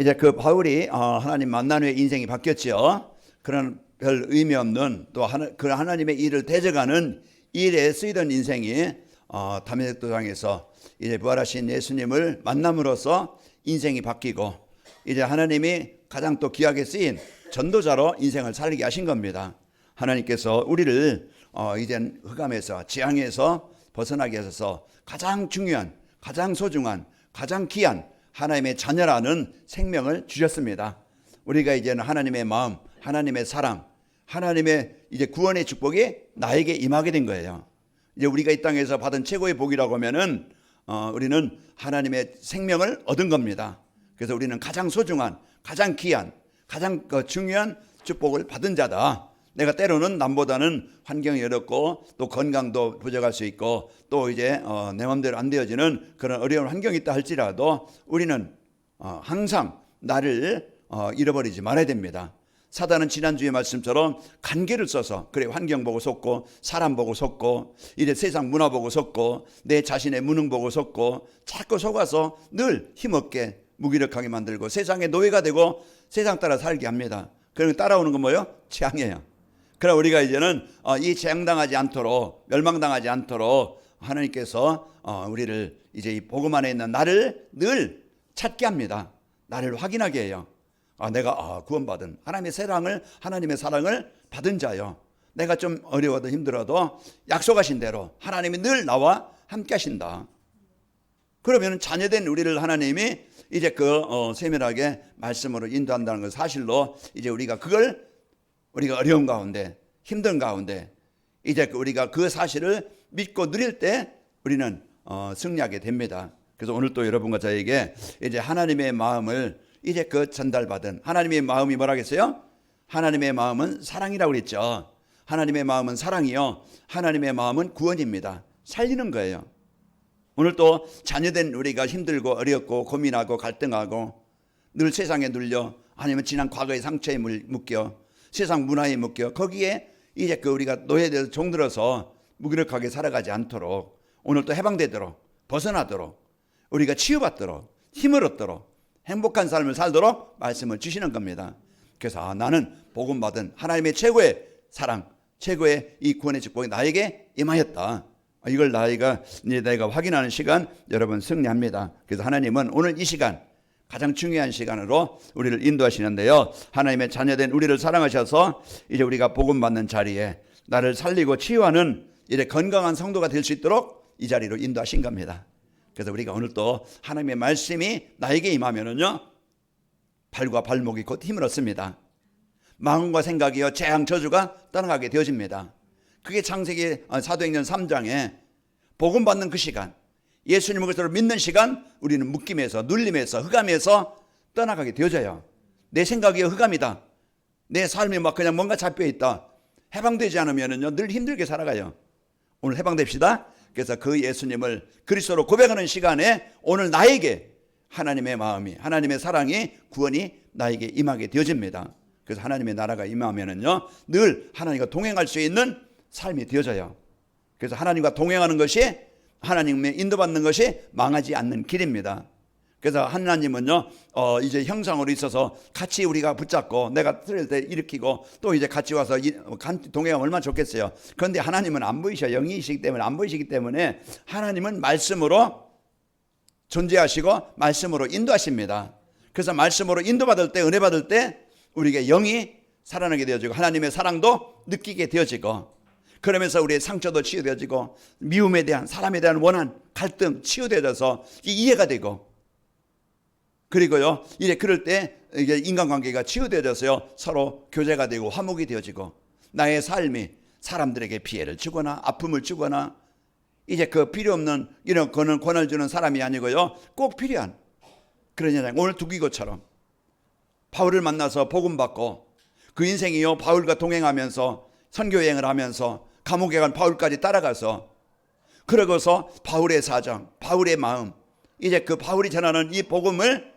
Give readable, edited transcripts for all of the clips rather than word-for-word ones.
이제 그 바울이 하나님 만난 후에 인생이 바뀌었죠. 그런 별 의미 없는 또 그 하나님의 일을 대적하는 일에 쓰이던 인생이 다메섹 도상에서 이제 부활하신 예수님을 만남으로써 인생이 바뀌고 이제 하나님이 가장 또 귀하게 쓰인 전도자로 인생을 살게 하신 겁니다. 하나님께서 우리를 이젠 흑암에서 재앙에서 벗어나게 하셔서 가장 중요한, 가장 소중한, 가장 귀한 하나님의 자녀라는 생명을 주셨습니다. 우리가 이제는 하나님의 마음, 하나님의 사랑, 하나님의 이제 구원의 축복이 나에게 임하게 된 거예요. 이제 우리가 이 땅에서 받은 최고의 복이라고 하면은 우리는 하나님의 생명을 얻은 겁니다. 그래서 우리는 가장 소중한, 가장 귀한, 가장 중요한 축복을 받은 자다. 내가 때로는 남보다는 환경이 어렵고 또 건강도 부족할 수 있고 또 이제 내 마음대로 안 되어지는 그런 어려운 환경이 있다 할지라도 우리는 항상 나를 잃어버리지 말아야 됩니다. 사단은 지난주의 말씀처럼 간계를 써서 그래 환경 보고 속고 사람 보고 속고 이제 세상 문화 보고 속고 내 자신의 무능 보고 속고 자꾸 속아서 늘 힘없게 무기력하게 만들고 세상의 노예가 되고 세상 따라 살게 합니다. 그러면 따라오는 건 뭐예요? 재앙이에요. 그럼 우리가 이제는 이 재앙당하지 않도록 멸망당하지 않도록 하나님께서 우리를 이제 이 복음 안에 있는 나를 늘 찾게 합니다. 나를 확인하게 해요. 내가 구원받은 하나님의 사랑을 받은 자요. 내가 좀 어려워도 힘들어도 약속하신 대로 하나님이 늘 나와 함께 하신다. 그러면 자녀된 우리를 하나님이 이제 세밀하게 말씀으로 인도한다는 것 사실로 이제 우리가 어려운 가운데 힘든 가운데 이제 우리가 그 사실을 믿고 누릴 때 우리는 승리하게 됩니다. 그래서 오늘 또 여러분과 저에게 이제 하나님의 마음을 이제 전달받은 하나님의 마음이 뭐라겠어요? 하나님의 마음은 사랑이라고 그랬죠. 하나님의 마음은 사랑이요. 하나님의 마음은 구원입니다. 살리는 거예요. 오늘 또 자녀된 우리가 힘들고 어렵고 고민하고 갈등하고 늘 세상에 눌려 아니면 지난 과거의 상처에 묶여 세상 문화에 묶여 거기에 이제 우리가 노예되어서 종들어서 무기력하게 살아가지 않도록 오늘 또 해방되도록 벗어나도록 우리가 치유받도록 힘을 얻도록 행복한 삶을 살도록 말씀을 주시는 겁니다. 그래서 나는 복음받은 하나님의 최고의 사랑, 최고의 이 구원의 축복이 나에게 임하였다. 이걸 내가 확인하는 시간 여러분 승리합니다. 그래서 하나님은 오늘 이 시간 가장 중요한 시간으로 우리를 인도하시는데요. 하나님의 자녀된 우리를 사랑하셔서 이제 우리가 복음받는 자리에 나를 살리고 치유하는 이제 건강한 성도가 될 수 있도록 이 자리로 인도하신 겁니다. 그래서 우리가 오늘 또 하나님의 말씀이 나에게 임하면은요, 발과 발목이 곧 힘을 얻습니다. 마음과 생각이요 재앙 저주가 떠나가게 되어집니다. 그게 창세기 사도행전 3장에 복음 받는 그 시간, 예수님을 그리스도로 믿는 시간, 우리는 묶임에서 눌림에서 흑암에서 떠나가게 되어져요. 내 생각이 흑암이다. 내 삶이 막 그냥 뭔가 잡혀 있다. 해방되지 않으면은요 늘 힘들게 살아가요. 오늘 해방됩시다. 그래서 그 예수님을 그리스도로 고백하는 시간에 오늘 나에게 하나님의 마음이, 하나님의 사랑이, 구원이 나에게 임하게 되어집니다. 그래서 하나님의 나라가 임하면은요 늘 하나님과 동행할 수 있는 삶이 되어져요. 그래서 하나님과 동행하는 것이, 하나님의 인도받는 것이 망하지 않는 길입니다. 그래서 하나님은요 이제 형상으로 있어서 같이 우리가 붙잡고 내가 틀릴 때 일으키고 또 이제 같이 와서 동행하면 얼마나 좋겠어요. 그런데 하나님은 안 보이셔. 영이시기 때문에 안 보이시기 때문에 하나님은 말씀으로 존재하시고 말씀으로 인도하십니다. 그래서 말씀으로 인도받을 때, 은혜 받을 때 우리에게 영이 살아나게 되어지고 하나님의 사랑도 느끼게 되어지고, 그러면서 우리의 상처도 치유되어지고 미움에 대한, 사람에 대한 원한, 갈등 치유되어져서 이해가 되고, 그리고요 이제 그럴 때 이게 인간관계가 치유되어져서요 서로 교제가 되고 화목이 되어지고, 나의 삶이 사람들에게 피해를 주거나 아픔을 주거나 이제 필요 없는 이런 권한을 주는 사람이 아니고요 꼭 필요한 그런 현상. 오늘 두기고처럼 바울을 만나서 복음 받고 그 인생이요 바울과 동행하면서 선교여행을 하면서 감옥에 간 바울까지 따라가서, 그러고서 바울의 사정, 바울의 마음, 이제 바울이 전하는 이 복음을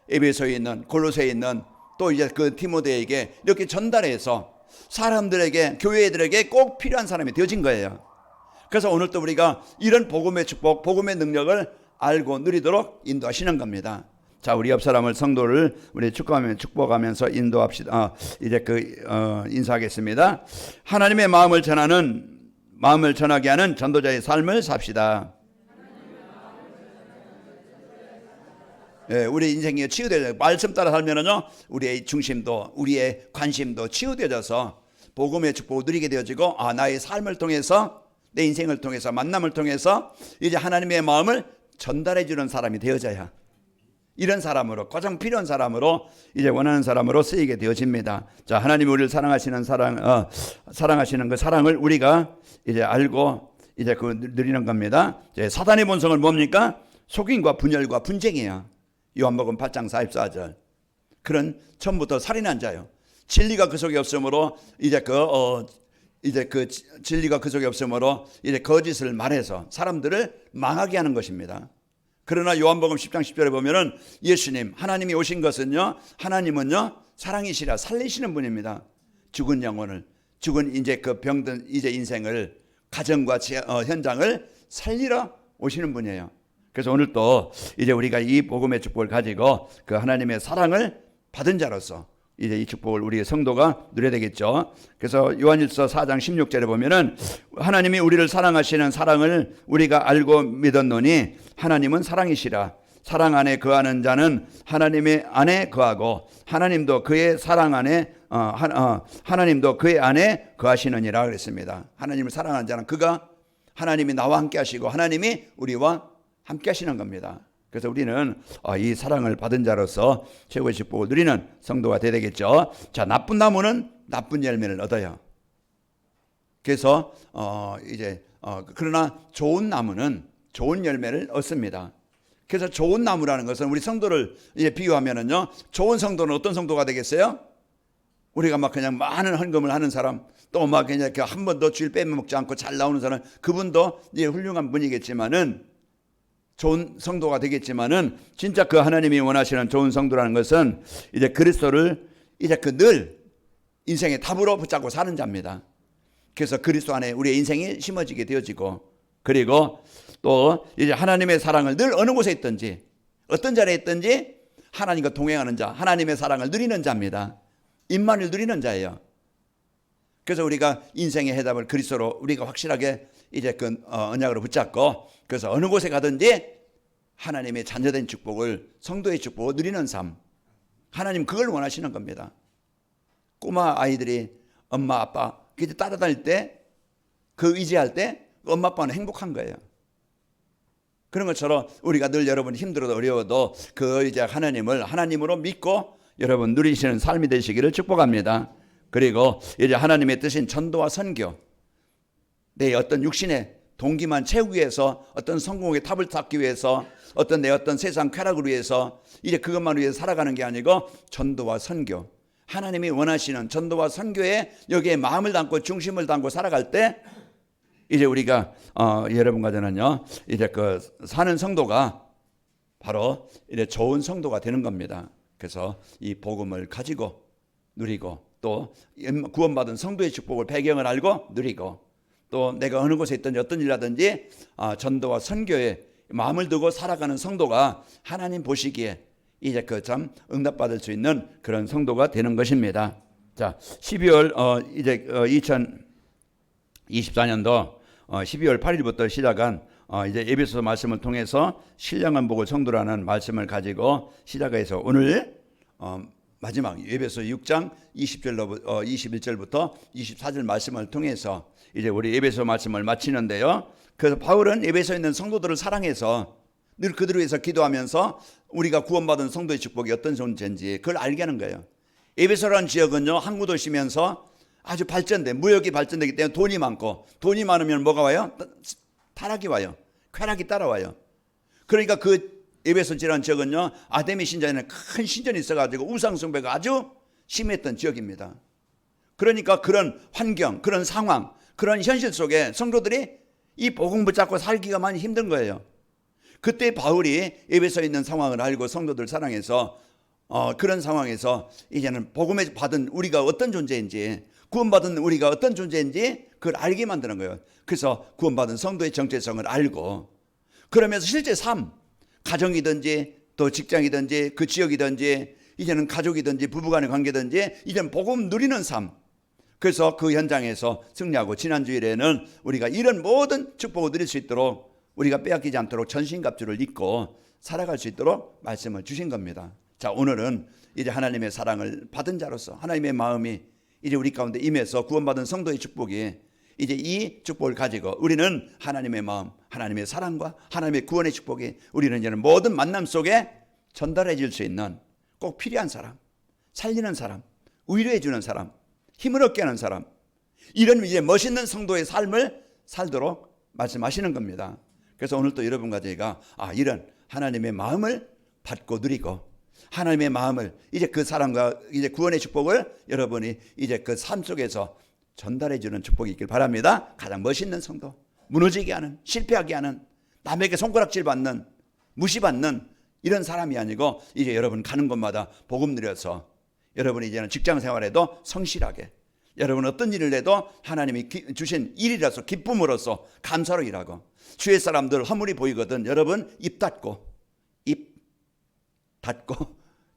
에베소에 있는, 골로새에 있는 또 이제 디모데에게 이렇게 전달해서 사람들에게, 교회들에게 꼭 필요한 사람이 되어진 거예요. 그래서 오늘 또 우리가 이런 복음의 축복, 복음의 능력을 알고 누리도록 인도하시는 겁니다. 자, 우리 옆 사람을 성도를 우리 축복하면서 인도합시다. 이제 인사하겠습니다. 하나님의 마음을 전하게 하는 전도자의 삶을 삽시다. 예, 우리 인생이 치유되어져 말씀 따라 살면은요, 우리의 중심도 우리의 관심도 치유되어져서 복음의 축복을 누리게 되어지고, 나의 삶을 통해서, 내 인생을 통해서, 만남을 통해서 이제 하나님의 마음을 전달해 주는 사람이 되어져야, 이런 사람으로, 가장 필요한 사람으로, 이제 원하는 사람으로 쓰이게 되어집니다. 자, 하나님이 우리를 사랑하시는 사랑하시는 그 사랑을 우리가 이제 알고 이제 누리는 겁니다. 이제 사단의 본성은 뭡니까? 속임과 분열과 분쟁이에요. 요한복음 8장 44절. 그런 처음부터 살인한 자요. 진리가 그 속에 없으므로 이제 진리가 그 속에 없으므로 이제 거짓을 말해서 사람들을 망하게 하는 것입니다. 그러나 요한복음 10장 10절에 보면은 예수님, 하나님이 오신 것은요, 하나님은요 사랑이시라 살리시는 분입니다. 죽은 영혼을, 죽은 이제 그 병든 이제 인생을, 가정과 현장을 살리러 오시는 분이에요. 그래서 오늘 또 이제 우리가 이 복음의 축복을 가지고 그 하나님의 사랑을 받은 자로서 이제 이 축복을 우리 성도가 누려야 되겠죠. 그래서 요한일서 4장 16절에 보면은 하나님이 우리를 사랑하시는 사랑을 우리가 알고 믿었노니 하나님은 사랑이시라. 사랑 안에 거하는 자는 하나님의 안에 거하고 하나님도 그의 사랑 안에 하나님도 그의 안에 거하시느니라 그랬습니다. 하나님을 사랑하는 자는 그가, 하나님이 나와 함께 하시고 하나님이 우리와 함께 하시는 겁니다. 그래서 우리는 이 사랑을 받은 자로서 최고의 축복을 누리는 성도가 되야 되겠죠. 자, 나쁜 나무는 나쁜 열매를 얻어요. 그래서 그러나 좋은 나무는 좋은 열매를 얻습니다. 그래서 좋은 나무라는 것은 우리 성도를 이제 비유하면은요, 좋은 성도는 어떤 성도가 되겠어요? 우리가 막 그냥 많은 헌금을 하는 사람, 또 막 그냥 한 번도 주일 빼먹지 않고 잘 나오는 사람, 그분도 이제 훌륭한 분이겠지만은, 좋은 성도가 되겠지만은, 진짜 그 하나님이 원하시는 좋은 성도라는 것은 이제 그리스도를 이제 늘 인생의 답으로 붙잡고 사는 자입니다. 그래서 그리스도 안에 우리의 인생이 심어지게 되어지고, 그리고 또 이제 하나님의 사랑을 늘 어느 곳에 있든지 어떤 자리에 있든지 하나님과 동행하는 자, 하나님의 사랑을 누리는 자입니다. 임만을 누리는 자예요. 그래서 우리가 인생의 해답을 그리스도로 우리가 확실하게 이제 언약으로 붙잡고, 그래서 어느 곳에 가든지 하나님의 자녀된 축복을, 성도의 축복을 누리는 삶, 하나님 그걸 원하시는 겁니다. 꼬마 아이들이 엄마 아빠 그때 따라다닐 때, 그 의지할 때 엄마 아빠는 행복한 거예요. 그런 것처럼 우리가 늘 여러분 힘들어도 어려워도 그 이제 하나님으로 믿고 여러분 누리시는 삶이 되시기를 축복합니다. 그리고 이제 하나님의 뜻인 전도와 선교, 내 어떤 육신의 동기만 채우기 위해서, 어떤 성공의 탑을 쌓기 위해서, 내 어떤 세상 쾌락을 위해서 이제 그것만 위해서 살아가는 게 아니고 전도와 선교, 하나님이 원하시는 전도와 선교에 여기에 마음을 담고 중심을 담고 살아갈 때 이제 우리가 여러분과 저는요 이제 사는 성도가 바로 이제 좋은 성도가 되는 겁니다. 그래서 이 복음을 가지고 누리고, 또 구원받은 성도의 축복을 배경을 알고 누리고, 또 내가 어느 곳에 있든지 어떤 일이라든지 전도와 선교에 마음을 두고 살아가는 성도가 하나님 보시기에 이제 참 응답받을 수 있는 그런 성도가 되는 것입니다. 자, 12월 이제 2024년도 12월 8일부터 시작한 이제 에베소 말씀을 통해서 신령한 복을 성도라는 말씀을 가지고 시작해서 오늘 마지막 에베소 6장 21절부터 24절 말씀을 통해서 이제 우리 에베소 말씀을 마치는데요. 그래서 바울은 에베소에 있는 성도들을 사랑해서 늘 그들을 위해서 기도하면서 우리가 구원받은 성도의 축복이 어떤 존재인지 그걸 알게 하는 거예요. 에베소라는 지역은요, 항구 도시면서 아주 무역이 발전되기 때문에 돈이 많고, 돈이 많으면 뭐가 와요? 타락이 와요. 쾌락이 따라와요. 그러니까 그 에베소지라는 지역은요, 아데미 신전에는 큰 신전이 있어가지고 우상 숭배가 아주 심했던 지역입니다. 그러니까 그런 환경, 그런 상황, 그런 현실 속에 성도들이 이 복음 붙잡고 살기가 많이 힘든 거예요. 그때 바울이 에베소에 있는 상황을 알고 성도들 사랑해서 그런 상황에서 이제는 복음에 받은 우리가 어떤 존재인지, 구원받은 우리가 어떤 존재인지 그걸 알게 만드는 거예요. 그래서 구원받은 성도의 정체성을 알고, 그러면서 실제 삶, 가정이든지 또 직장이든지 그 지역이든지 이제는 가족이든지 부부간의 관계든지 이제는 복음 누리는 삶. 그래서 그 현장에서 승리하고 지난주일에는 우리가 이런 모든 축복을 누릴 수 있도록 우리가 빼앗기지 않도록 전신갑주를 입고 살아갈 수 있도록 말씀을 주신 겁니다. 자, 오늘은 이제 하나님의 사랑을 받은 자로서 하나님의 마음이 이제 우리 가운데 임해서 구원받은 성도의 축복이 이제 이 축복을 가지고 우리는 하나님의 마음, 하나님의 사랑과 하나님의 구원의 축복이 우리는 이제는 모든 만남 속에 전달해 줄 수 있는 꼭 필요한 사람, 살리는 사람, 위로해 주는 사람, 힘을 얻게 하는 사람, 이런 이제 멋있는 성도의 삶을 살도록 말씀하시는 겁니다. 그래서 오늘 또 여러분과 저희가 이런 하나님의 마음을 받고 누리고 하나님의 마음을 이제 그 사랑과 이제 구원의 축복을 여러분이 이제 그 삶 속에서 전달해 주는 축복이 있길 바랍니다. 가장 멋있는 성도, 무너지게 하는, 실패하게 하는, 남에게 손가락질 받는, 무시받는 이런 사람이 아니고 이제 여러분 가는 곳마다 복음 누려서 여러분이 이제는 직장 생활에도 성실하게, 여러분 어떤 일을 해도 하나님이 주신 일이라서 기쁨으로써 감사로 일하고, 주의 사람들 허물이 보이거든 여러분 입 닫고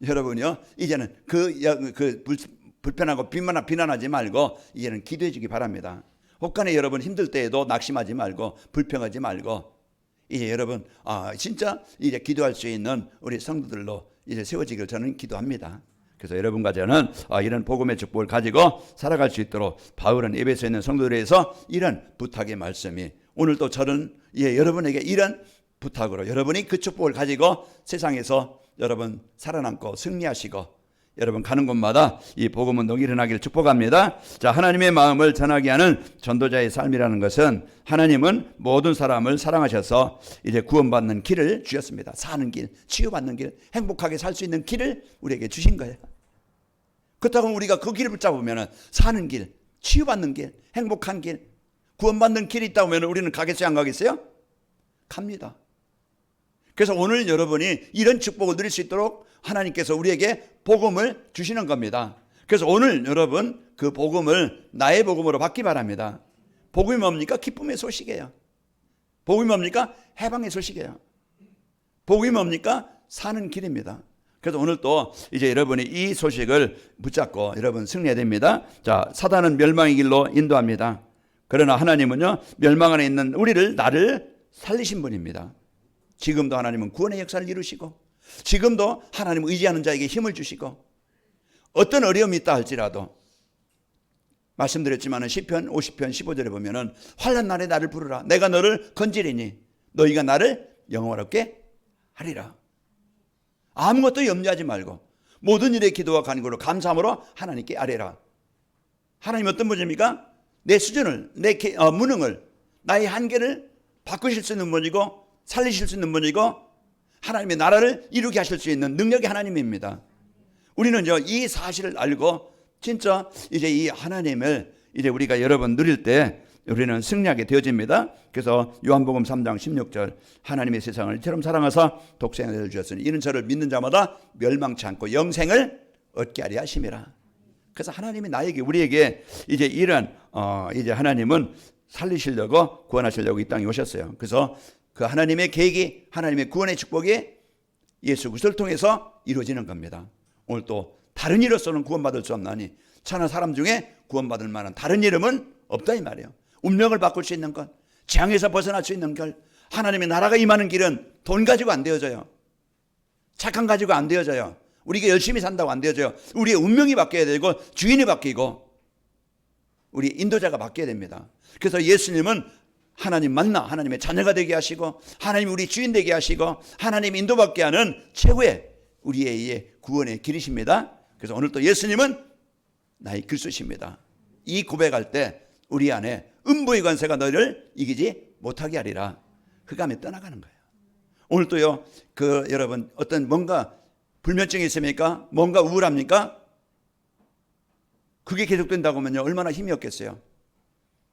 여러분이요 이제는 그 불편하고 비난하지 말고 이제는 기도해 주기 바랍니다. 혹간에 여러분 힘들 때에도 낙심하지 말고 불평하지 말고 이제 여러분 진짜 이제 기도할 수 있는 우리 성도들로 이제 세워지기를 저는 기도합니다. 그래서 여러분과 저는 이런 복음의 축복을 가지고 살아갈 수 있도록 바울은 에베소에 있는 성도들에 대해서 이런 부탁의 말씀이 오늘도 저는 여러분에게 이런 부탁으로 여러분이 그 축복을 가지고 세상에서 여러분 살아남고 승리하시고 여러분 가는 곳마다 이 복음 운동이 일어나기를 축복합니다. 자, 하나님의 마음을 전하게 하는 전도자의 삶이라는 것은 하나님은 모든 사람을 사랑하셔서 이제 구원받는 길을 주셨습니다. 사는 길, 치유받는 길, 행복하게 살 수 있는 길을 우리에게 주신 거예요. 그렇다고 우리가 그 길을 붙잡으면 사는 길, 치유받는 길, 행복한 길, 구원받는 길이 있다고 하면 우리는 가겠어요, 안 가겠어요? 갑니다. 그래서 오늘 여러분이 이런 축복을 누릴 수 있도록 하나님께서 우리에게 복음을 주시는 겁니다. 그래서 오늘 여러분 그 복음을 나의 복음으로 받기 바랍니다. 복음이 뭡니까? 기쁨의 소식이에요. 복음이 뭡니까? 해방의 소식이에요. 복음이 뭡니까? 사는 길입니다. 그래서 오늘 또 이제 여러분이 이 소식을 붙잡고 여러분 승리해야 됩니다. 자, 사단은 멸망의 길로 인도합니다. 그러나 하나님은요 멸망 안에 있는 나를 살리신 분입니다. 지금도 하나님은 구원의 역사를 이루시고 지금도 하나님 의지하는 자에게 힘을 주시고 어떤 어려움이 있다 할지라도 말씀드렸지만 시편 50편 15절에 보면은 환난 날에 나를 부르라 내가 너를 건지리니 너희가 나를 영원롭게 하리라. 아무것도 염려하지 말고 모든 일에 기도와 간구로 감사함으로 하나님께 아뢰라. 하나님 어떤 분입니까? 내 수준을 내 무능을 나의 한계를 바꾸실 수 있는 분이고 살리실 수 있는 분이고 하나님의 나라를 이루게 하실 수 있는 능력의 하나님입니다. 우리는요 이 사실을 알고 진짜 이제 이 하나님을 이제 우리가 여러분 누릴 때 우리는 승리하게 되어집니다. 그래서 요한복음 3장 16절 하나님의 세상을 이처럼 사랑하사 독생자를 주셨으니 이는 저를 믿는 자마다 멸망치 않고 영생을 얻게 하려 하심이라. 그래서 하나님이 나에게 우리에게 이제 이런 이제 하나님은 살리시려고 구원하시려고 이 땅에 오셨어요. 그래서 그 하나님의 계획이 하나님의 구원의 축복이 예수 그리스도를 통해서 이루어지는 겁니다. 오늘 또 다른 이로서는 구원받을 수 없나니 천하 사람 중에 구원받을 만한 다른 이름은 없다 이 말이에요. 운명을 바꿀 수 있는 것, 재앙에서 벗어날 수 있는 길, 하나님의 나라가 임하는 길은 돈 가지고 안 되어져요. 착한 가지고 안 되어져요. 우리가 열심히 산다고 안 되어져요. 우리의 운명이 바뀌어야 되고 주인이 바뀌고 우리 인도자가 바뀌어야 됩니다. 그래서 예수님은 하나님 만나 하나님의 자녀가 되게 하시고 하나님 우리 주인 되게 하시고 하나님 인도받게 하는 최고의 우리의 구원의 길이십니다. 그래서 오늘 또 예수님은 나의 길수십니다. 이 고백할 때 우리 안에 음부의 권세가 너를 이기지 못하게 하리라. 흑암에 떠나가는 거예요. 오늘 또요 여러분 어떤 뭔가 불면증이 있습니까? 뭔가 우울합니까? 그게 계속된다고 하면요 얼마나 힘이 없겠어요.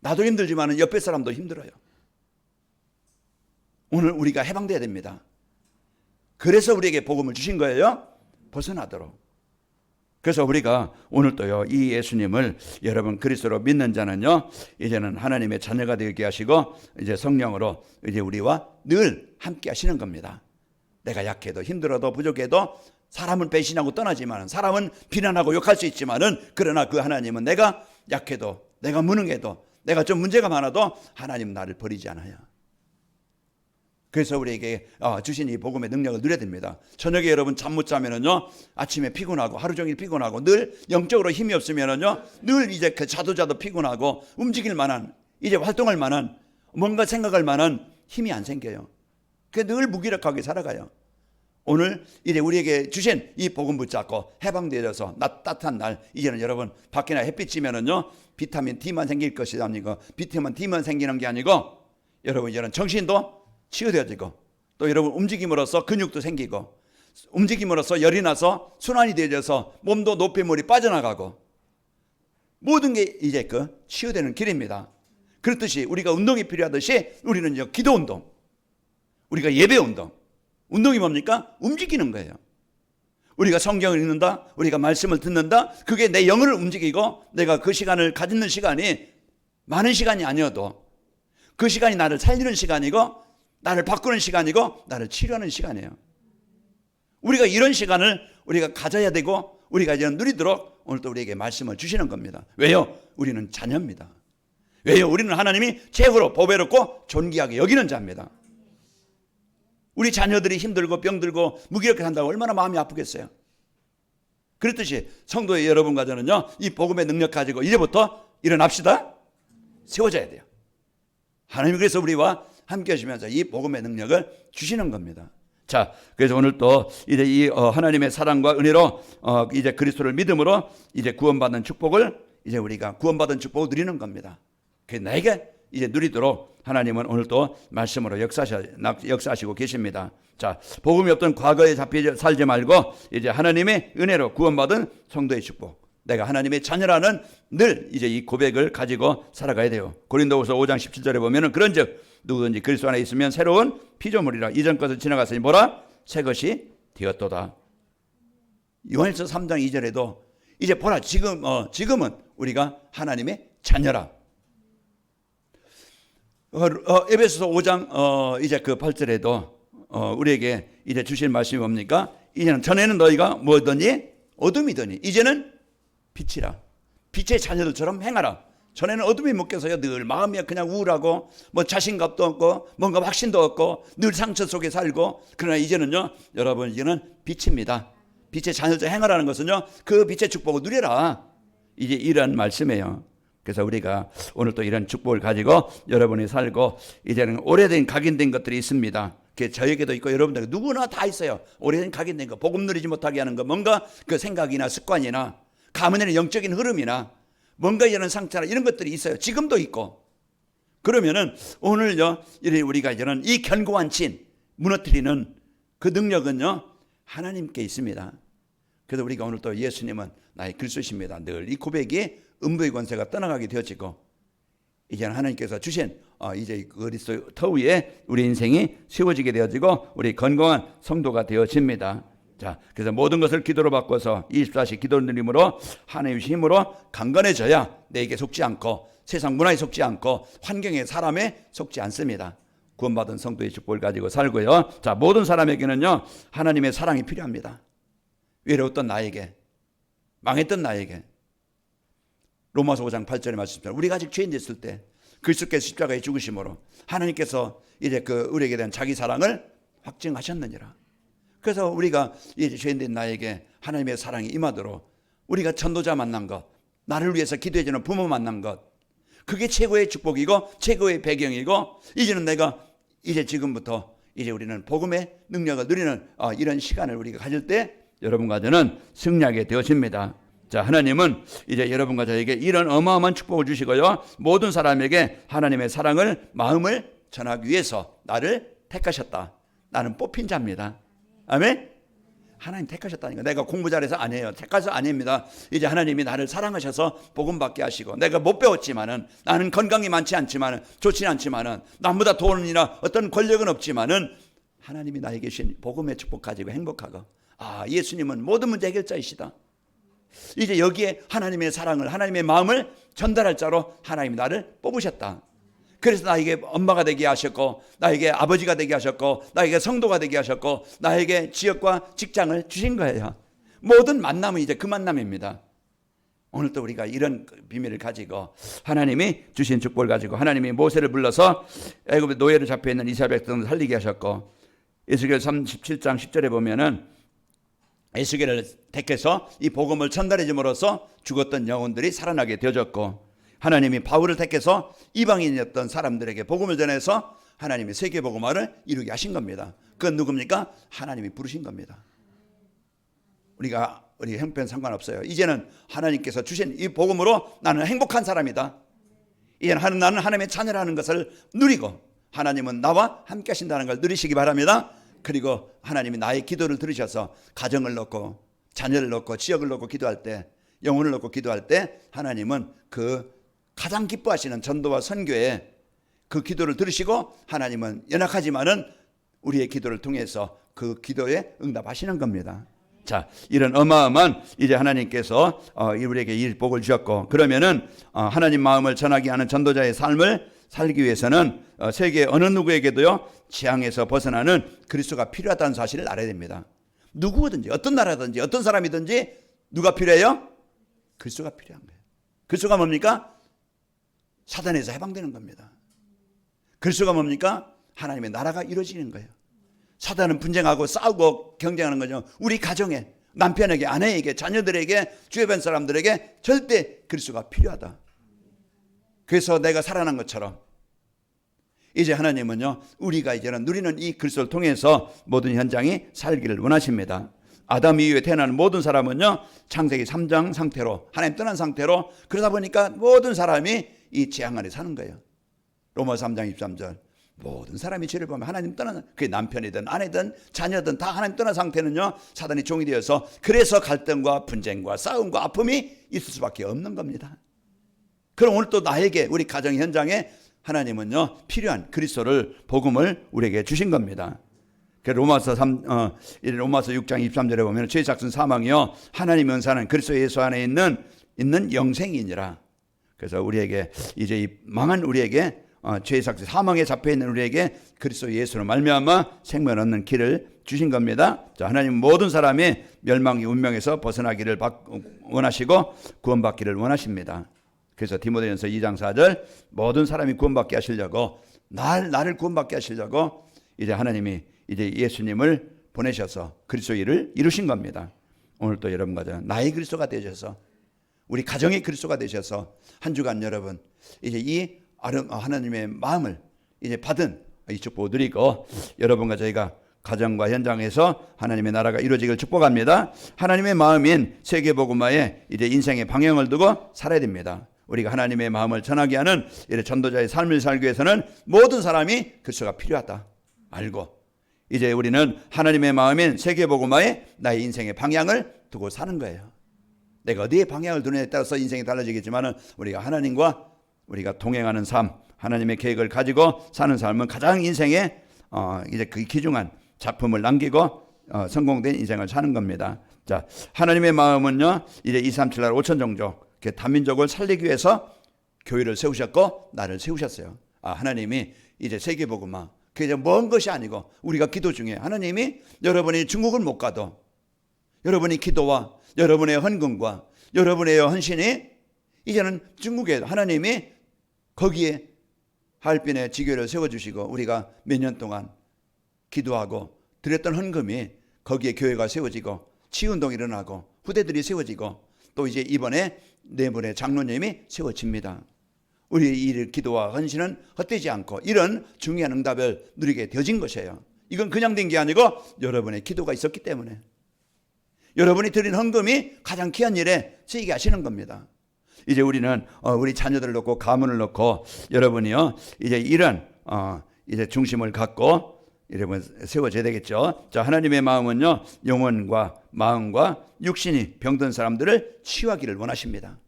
나도 힘들지만 옆에 사람도 힘들어요. 오늘 우리가 해방돼야 됩니다. 그래서 우리에게 복음을 주신 거예요. 벗어나도록. 그래서 우리가 오늘 또요 이 예수님을 여러분 그리스도로 믿는 자는요 이제는 하나님의 자녀가 되게 하시고 이제 성령으로 이제 우리와 늘 함께 하시는 겁니다. 내가 약해도 힘들어도 부족해도 사람은 배신하고 떠나지만, 사람은 비난하고 욕할 수 있지만은, 그러나 그 하나님은 내가 약해도, 내가 무능해도, 내가 좀 문제가 많아도 하나님 나를 버리지 않아요. 그래서 우리에게 주신 이 복음의 능력을 누려야 됩니다. 저녁에 여러분 잠 못 자면은요, 아침에 피곤하고 하루 종일 피곤하고 늘 영적으로 힘이 없으면은요, 늘 이제 그 자도 피곤하고 움직일 만한, 이제 활동할 만한, 뭔가 생각할 만한 힘이 안 생겨요. 그래서 늘 무기력하게 살아가요. 오늘 이제 우리에게 주신 이 복음 붙잡고 해방되어서 따뜻한 날, 이제는 여러분 밖에나 햇빛 찌면은요, 비타민 D만 생길 것이 아니고, 비타민 D만 생기는 게 아니고, 여러분 이제는 정신도 치유되어지고, 또 여러분 움직임으로써 근육도 생기고, 움직임으로써 열이 나서 순환이 되어져서 몸도 노폐물이 빠져나가고, 모든 게 이제 그 치유되는 길입니다. 그렇듯이 우리가 운동이 필요하듯이 우리는 이제 기도 운동, 우리가 예배 운동, 운동이 뭡니까? 움직이는 거예요. 우리가 성경을 읽는다, 우리가 말씀을 듣는다, 그게 내 영을 움직이고, 내가 그 시간을 가지는 시간이 많은 시간이 아니어도 그 시간이 나를 살리는 시간이고, 나를 바꾸는 시간이고, 나를 치료하는 시간이에요. 우리가 이런 시간을 우리가 가져야 되고, 우리가 이제 누리도록 오늘도 우리에게 말씀을 주시는 겁니다. 왜요? 우리는 자녀입니다. 왜요? 우리는 하나님이 최고로 보배롭고 존귀하게 여기는 자입니다. 우리 자녀들이 힘들고 병들고 무기력해 산다고 얼마나 마음이 아프겠어요. 그렇듯이 성도의 여러분과 저는요, 이 복음의 능력 가지고 이제부터 일어납시다. 세워져야 돼요. 하나님이 그래서 우리와 함께 하시면서 이 복음의 능력을 주시는 겁니다. 자, 그래서 오늘 또 이제 이 하나님의 사랑과 은혜로 이제 그리스도를 믿음으로 이제 구원받는 축복을, 이제 우리가 구원받은 축복을 누리는 겁니다. 그래서 나에게 이제 누리도록 하나님은 오늘 또 말씀으로 역사하시고 계십니다. 자, 복음이 없던 과거에 잡혀 살지 말고 이제 하나님의 은혜로 구원받은 성도의 축복, 내가 하나님의 자녀라는 늘 이제 이 고백을 가지고 살아가야 돼요. 고린도후서 5장 17절에 보면은 그런즉 누구든지 그리스도 안에 있으면 새로운 피조물이라, 이전 것을 지나갔으니 뭐라? 새 것이 되었도다. 요한일서 3장 2절에도 이제 보라, 지금은 우리가 하나님의 자녀라. 에베소서 5장 이제 그 8절에도 우리에게 이제 주신 말씀이 뭡니까? 이제는 전에는 너희가 뭐더니 어둠이더니 이제는 빛이라. 빛의 자녀들처럼 행하라. 전에는 어둠이 묶여서요, 늘 마음이 그냥 우울하고 뭐 자신감도 없고 뭔가 확신도 없고 늘 상처 속에 살고, 그러나 이제는요, 여러분 이제는 빛입니다. 빛의 자녀들 행하라는 것은요, 그 빛의 축복을 누려라, 이제 이런 말씀이에요. 그래서 우리가 오늘 또 이런 축복을 가지고 여러분이 살고, 이제는 오래된 각인된 것들이 있습니다. 그게 저에게도 있고 여러분들 누구나 다 있어요. 오래된 각인된 거, 복음 누리지 못하게 하는 거, 뭔가 그 생각이나 습관이나 가문의 영적인 흐름이나 뭔가 이런 상처나 이런 것들이 있어요. 지금도 있고. 그러면은 오늘요, 우리가 이제는 이 견고한 진 무너뜨리는 그 능력은요, 하나님께 있습니다. 그래서 우리가 오늘 또 예수님은 나의 그리스도십니다, 늘 이 고백이 음부의 권세가 떠나가게 되어지고, 이제는 하나님께서 주신 이제 그리스도 터 위에 우리 인생이 세워지게 되어지고 우리 건강한 성도가 되어집니다. 자, 그래서 모든 것을 기도로 바꿔서 24시 기도 누림으로 하나님의 힘으로 강건해져야 내게 속지 않고 세상 문화에 속지 않고 환경에 사람에 속지 않습니다. 구원받은 성도의 축복을 가지고 살고요. 자, 모든 사람에게는요, 하나님의 사랑이 필요합니다. 외로웠던 나에게, 망했던 나에게. 로마서 5장 8절에 말씀처럼 우리가 아직 죄인 됐을 때 그리스도께서 십자가에 죽으심으로 하나님께서 이제 그 우리에게 대한 자기 사랑을 확증하셨느니라. 그래서 우리가 이제 죄인된 나에게 하나님의 사랑이 임하도록 우리가 전도자 만난 것, 나를 위해서 기도해주는 부모 만난 것, 그게 최고의 축복이고 최고의 배경이고, 이제는 내가 이제 지금부터 이제 우리는 복음의 능력을 누리는 이런 시간을 우리가 가질 때 여러분과 저는 승리하게 되어집니다. 자, 하나님은 이제 여러분과 저에게 이런 어마어마한 축복을 주시고요, 모든 사람에게 하나님의 사랑을, 마음을 전하기 위해서 나를 택하셨다. 나는 뽑힌 자입니다. 아멘? 하나님 택하셨다니까. 내가 공부 잘해서 아니에요. 택해서 아닙니다. 이제 하나님이 나를 사랑하셔서 복음 받게 하시고, 내가 못 배웠지만은, 나는 건강이 많지 않지만은, 좋지는 않지만은, 남보다 돈이나 어떤 권력은 없지만은 하나님이 나에게 주신 복음의 축복 가지고 행복하고, 예수님은 모든 문제 해결자이시다. 이제 여기에 하나님의 사랑을, 하나님의 마음을 전달할 자로 하나님이 나를 뽑으셨다. 그래서 나에게 엄마가 되게 하셨고, 나에게 아버지가 되게 하셨고, 나에게 성도가 되게 하셨고, 나에게 지역과 직장을 주신 거예요. 모든 만남은 이제 그 만남입니다. 오늘도 우리가 이런 비밀을 가지고 하나님이 주신 축복을 가지고 하나님이 모세를 불러서 애굽의 노예로 잡혀있는 이스라엘 백성을 살리게 하셨고, 에스겔 37장 10절에 보면은 에스겔을 택해서 이 복음을 전달해 줌으로써 죽었던 영혼들이 살아나게 되어졌고, 하나님이 바울을 택해서 이방인이었던 사람들에게 복음을 전해서 하나님이 세계 복음화를 이루게 하신 겁니다. 그건 누굽니까? 하나님이 부르신 겁니다. 우리 형편 상관없어요. 이제는 하나님께서 주신 이 복음으로 나는 행복한 사람이다. 이제는 나는 하나님의 자녀라는 것을 누리고 하나님은 나와 함께 하신다는 걸 누리시기 바랍니다. 그리고 하나님이 나의 기도를 들으셔서 가정을 놓고 자녀를 놓고 지역을 놓고 기도할 때, 영혼을 놓고 기도할 때 하나님은 그 가장 기뻐하시는 전도와 선교에 그 기도를 들으시고 하나님은 연약하지만은 우리의 기도를 통해서 그 기도에 응답하시는 겁니다. 자, 이런 어마어마한 이제 하나님께서 우리에게 이 복을 주셨고, 그러면은 하나님 마음을 전하게 하는 전도자의 삶을 살기 위해서는 세계 어느 누구에게도요 지향에서 벗어나는 그리스도가 필요하다는 사실을 알아야 됩니다. 누구든지 어떤 나라든지 어떤 사람이든지 누가 필요해요? 그리스도가 필요한 거예요. 그리스도가 뭡니까? 사단에서 해방되는 겁니다. 그리스도가 뭡니까? 하나님의 나라가 이루어지는 거예요. 사단은 분쟁하고 싸우고 경쟁하는 거죠. 우리 가정에, 남편에게, 아내에게, 자녀들에게, 주변 사람들에게 절대 그리스도가 필요하다. 그래서 내가 살아난 것처럼 이제 하나님은요 우리가 이제는 누리는 이 그리스도를 통해서 모든 현장이 살기를 원하십니다. 아담 이후에 태어나는 모든 사람은요 창세기 3장 상태로, 하나님 떠난 상태로, 그러다 보니까 모든 사람이 이 재앙 안에 사는 거예요. 로마서 3장 23절 모든 사람이 죄를 보면 하나님 떠난, 그게 남편이든 아내든 자녀든 다 하나님 떠난 상태는요 사단이 종이 되어서, 그래서 갈등과 분쟁과 싸움과 아픔이 있을 수밖에 없는 겁니다. 그럼 오늘 또 나에게, 우리 가정 현장에 하나님은요 필요한 그리스도를, 복음을 우리에게 주신 겁니다. 로마서 6장 23절에 보면 죄의 삭은 사망이요 하나님의 은사는 그리스도 예수 안에 있는 영생이니라. 그래서 우리에게 이제 이 망한 우리에게, 죄의 삭은 사망에 잡혀 있는 우리에게 그리스도 예수로 말미암아 생명을 얻는 길을 주신 겁니다. 자, 하나님은 모든 사람이 멸망의 운명에서 벗어나기를 원하시고 구원받기를 원하십니다. 그래서 디모데전서 2장 4절 모든 사람이 구원받게 하시려고, 나를 구원받게 하시려고 이제 하나님이 이제 예수님을 보내셔서 그리스도 일을 이루신 겁니다. 오늘 또 여러분과 나의 그리스도가 되셔서, 우리 가정의 그리스도가 되셔서 한 주간 여러분 이제 이 하나님의 마음을 이제 받은 이 축복을 드리고, 여러분과 저희가 가정과 현장에서 하나님의 나라가 이루어지길 축복합니다. 하나님의 마음인 세계복음화에 이제 인생의 방향을 두고 살아야 됩니다. 우리가 하나님의 마음을 전하게 하는 이런 전도자의 삶을 살기 위해서는 모든 사람이 그리스도가 필요하다 알고, 이제 우리는 하나님의 마음인 세계복음화에 나의 인생의 방향을 두고 사는 거예요. 내가 어디에 방향을 두느냐에 따라서 인생이 달라지겠지만 우리가 하나님과 우리가 동행하는 삶, 하나님의 계획을 가지고 사는 삶은 가장 인생에 이제 그 귀중한 작품을 남기고 성공된 인생을 사는 겁니다. 자, 하나님의 마음은요 이제 237 나라 5천 종족 단민족을 살리기 위해서 교회를 세우셨고 나를 세우셨어요. 하나님이 이제 세계복음화, 그게 이제 먼 것이 아니고 우리가 기도 중에 하나님이 여러분이 중국을 못 가도 여러분이 기도와 여러분의 헌금과 여러분의 헌신이 이제는 중국에 하나님이 거기에 하얼빈에 지교를 세워주시고 우리가 몇 년 동안 기도하고 드렸던 헌금이 거기에 교회가 세워지고 치유운동이 일어나고 후대들이 세워지고 또 이제 이번에 네 분의 장로님이 세워집니다. 우리의 이 기도와 헌신은 헛되지 않고 이런 중요한 응답을 누리게 되어진 것이에요. 이건 그냥 된 게 아니고 여러분의 기도가 있었기 때문에, 여러분이 드린 헌금이 가장 귀한 일에 쓰이게 하시는 겁니다. 이제 우리는 우리 자녀들을 놓고 가문을 놓고 여러분이요 이제 이런 이제 중심을 갖고 여러분 세워져야 되겠죠. 자, 하나님의 마음은요 영혼과 마음과 육신이 병든 사람들을 치유하기를 원하십니다.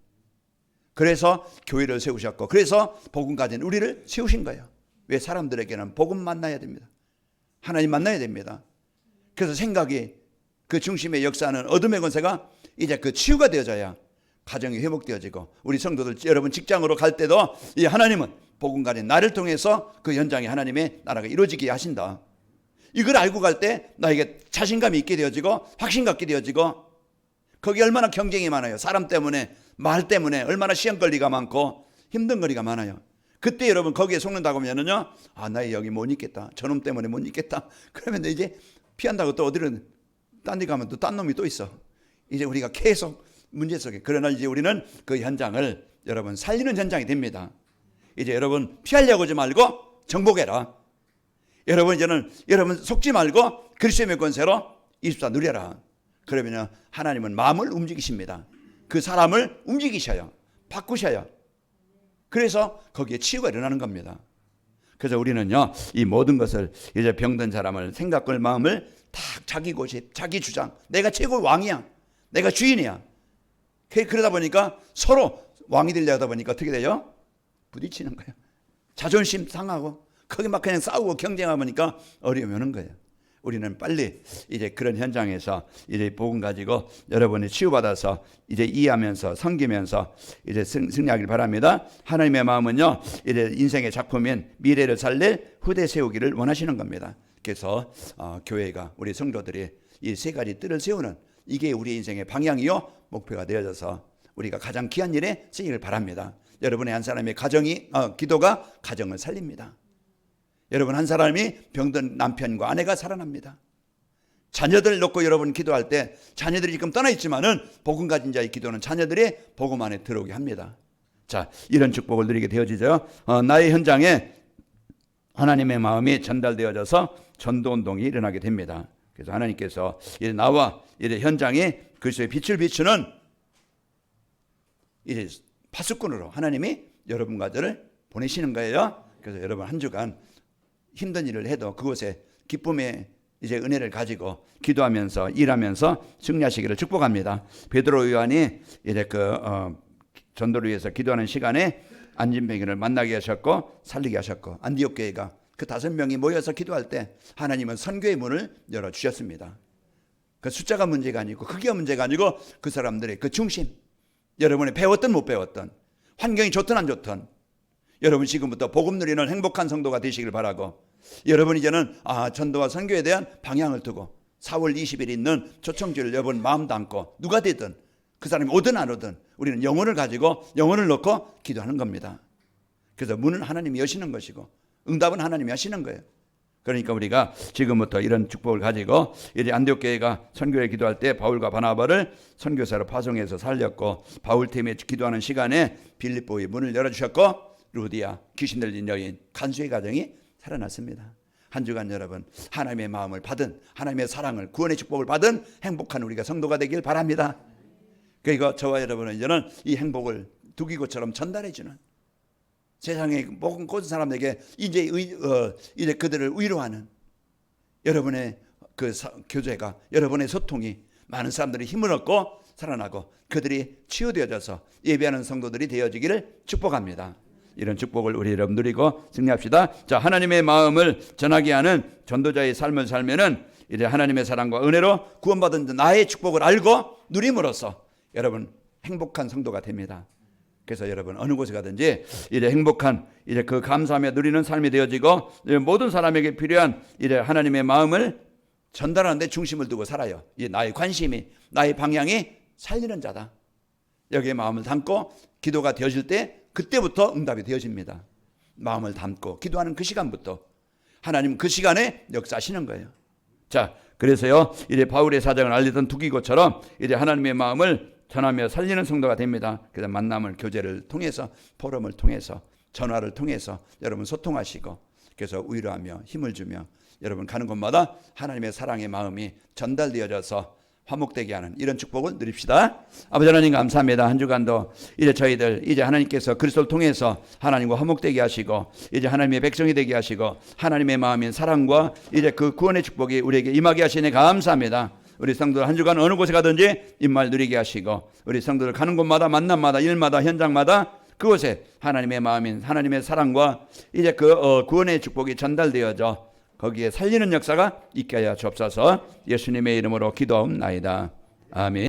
그래서 교회를 세우셨고, 그래서 복음 가진 우리를 세우신 거예요. 왜? 사람들에게는 복음 만나야 됩니다. 하나님 만나야 됩니다. 그래서 생각이 그 중심의 역사는 어둠의 권세가 이제 그 치유가 되어져야 가정이 회복되어지고, 우리 성도들 여러분 직장으로 갈 때도 이 하나님은 복음 가진 나를 통해서 그 현장에 하나님의 나라가 이루어지게 하신다. 이걸 알고 갈 때 나에게 자신감이 있게 되어지고 확신 갖게 되어지고, 거기 얼마나 경쟁이 많아요. 사람 때문에, 말 때문에 얼마나 시험거리가 많고 힘든 거리가 많아요. 그때 여러분 거기에 속는다고 하면은요, 나 여기 못 있겠다, 저놈 때문에 못 있겠다. 그러면 이제 피한다고 또 어디를 딴 데 가면 또 딴 놈이 또 있어. 이제 우리가 계속 문제 속에, 그러나 이제 우리는 그 현장을 여러분 살리는 현장이 됩니다. 이제 여러분 피하려고 하지 말고 정복해라. 여러분 이제는 여러분 속지 말고 그리스도의 권세로 24 누려라. 그러면 하나님은 마음을 움직이십니다. 그 사람을 움직이셔요. 바꾸셔요. 그래서 거기에 치유가 일어나는 겁니다. 그래서 우리는요, 이 모든 것을 이제 병든 사람을 생각과 마음을 다 자기 고집, 자기 주장, 내가 최고 왕이야, 내가 주인이야. 그러다 보니까 서로 왕이 되려다 보니까 어떻게 돼요? 부딪히는 거예요. 자존심 상하고 거기 막 그냥 싸우고 경쟁하니까 어려움이 오는 거예요. 우리는 빨리 이제 그런 현장에서 이제 복음 가지고 여러분이 치유받아서 이제 이해하면서 섬기면서 이제 승리하길 바랍니다. 하나님의 마음은요, 이제 인생의 작품인 미래를 살릴 후대 세우기를 원하시는 겁니다. 그래서 교회가, 우리 성도들이 이 세 가지 뜰을 세우는, 이게 우리 인생의 방향이요 목표가 되어져서 우리가 가장 귀한 일에 쓰기를 바랍니다. 여러분의 한 사람의 기도가 가정을 살립니다. 여러분 한 사람이 병든 남편과 아내가 살아납니다. 자녀들 놓고 여러분 기도할 때, 자녀들이 지금 떠나 있지만은 복음 가진 자의 기도는 자녀들이 복음 안에 들어오게 합니다. 자, 이런 축복을 누리게 되어지죠. 나의 현장에 하나님의 마음이 전달되어져서 전도운동이 일어나게 됩니다. 그래서 하나님께서 이제 나와 이제 현장에 그리스도의 빛을 비추는 이제 파수꾼으로 하나님이 여러분과 저를 보내시는 거예요. 그래서 여러분 한 주간 힘든 일을 해도 그곳에 기쁨의 이제 은혜를 가지고 기도하면서 일하면서 승리하시기를 축복합니다. 베드로 요한이 이제 전도를 위해서 기도하는 시간에 안진뱅이를 만나게 하셨고 살리게 하셨고, 안디옥 교회가 그 5명이 모여서 기도할 때 하나님은 선교의 문을 열어주셨습니다. 그 숫자가 문제가 아니고 크기가 문제가 아니고 그 사람들의 그 중심, 여러분이 배웠든 못 배웠든 환경이 좋든 안 좋든 여러분 지금부터 복음 누리는 행복한 성도가 되시길 바라고, 여러분 이제는 전도와 선교에 대한 방향을 두고 4월 20일 있는 초청주를 여러분 마음 담고 누가 되든 그 사람이 오든 안 오든 우리는 영혼을 가지고 영혼을 넣고 기도하는 겁니다. 그래서 문은 하나님이 여시는 것이고 응답은 하나님이 하시는 거예요. 그러니까 우리가 지금부터 이런 축복을 가지고, 이제 안디옥 교회가 선교에 기도할 때 바울과 바나바를 선교사로 파송해서 살렸고, 바울 팀에 기도하는 시간에 빌립보의 문을 열어주셨고, 루디아 귀신 들린 여인 간수의 가정이 살아났습니다. 한 주간 여러분 하나님의 마음을 받은, 하나님의 사랑을, 구원의 축복을 받은 행복한 우리가 성도가 되길 바랍니다. 그리고 저와 여러분은 이제는 이 행복을 두기고처럼 전달해주는, 세상의 모든 사람에게 이제 그들을 위로하는 여러분의 그 교제가, 여러분의 소통이 많은 사람들이 힘을 얻고 살아나고 그들이 치유되어져서 예배하는 성도들이 되어지기를 축복합니다. 이런 축복을 우리 여러분 누리고 승리합시다. 자, 하나님의 마음을 전하게 하는 전도자의 삶을 살면은 이제 하나님의 사랑과 은혜로 구원받은 나의 축복을 알고 누림으로써 여러분 행복한 성도가 됩니다. 그래서 여러분 어느 곳에 가든지 이제 행복한 이제 그 감사하며 누리는 삶이 되어지고, 모든 사람에게 필요한 이제 하나님의 마음을 전달하는 데 중심을 두고 살아요. 이 나의 관심이, 나의 방향이 살리는 자다. 여기에 마음을 담고 기도가 되어질 때 그때부터 응답이 되어집니다. 마음을 담고 기도하는 그 시간부터 하나님 그 시간에 역사하시는 거예요. 자, 그래서요 이제 바울의 사정을 알리던 두기고처럼 이제 하나님의 마음을 전하며 살리는 성도가 됩니다. 그래서 만남을, 교제를 통해서, 포럼을 통해서, 전화를 통해서 여러분 소통하시고, 그래서 위로하며 힘을 주며 여러분 가는 곳마다 하나님의 사랑의 마음이 전달되어져서 화목되게 하는 이런 축복을 누립시다. 아버지 하나님 감사합니다. 한 주간도 이제 저희들 이제 하나님께서 그리스도를 통해서 하나님과 화목되게 하시고 이제 하나님의 백성이 되게 하시고 하나님의 마음인 사랑과 이제 그 구원의 축복이 우리에게 임하게 하시니 감사합니다. 우리 성도들 한 주간 어느 곳에 가든지 입말 누리게 하시고, 우리 성도들 가는 곳마다 만남마다 일마다 현장마다 그곳에 하나님의 마음인 하나님의 사랑과 이제 그 구원의 축복이 전달되어져 거기에 살리는 역사가 있게 하여 주옵소서. 예수님의 이름으로 기도하옵나이다. 아멘.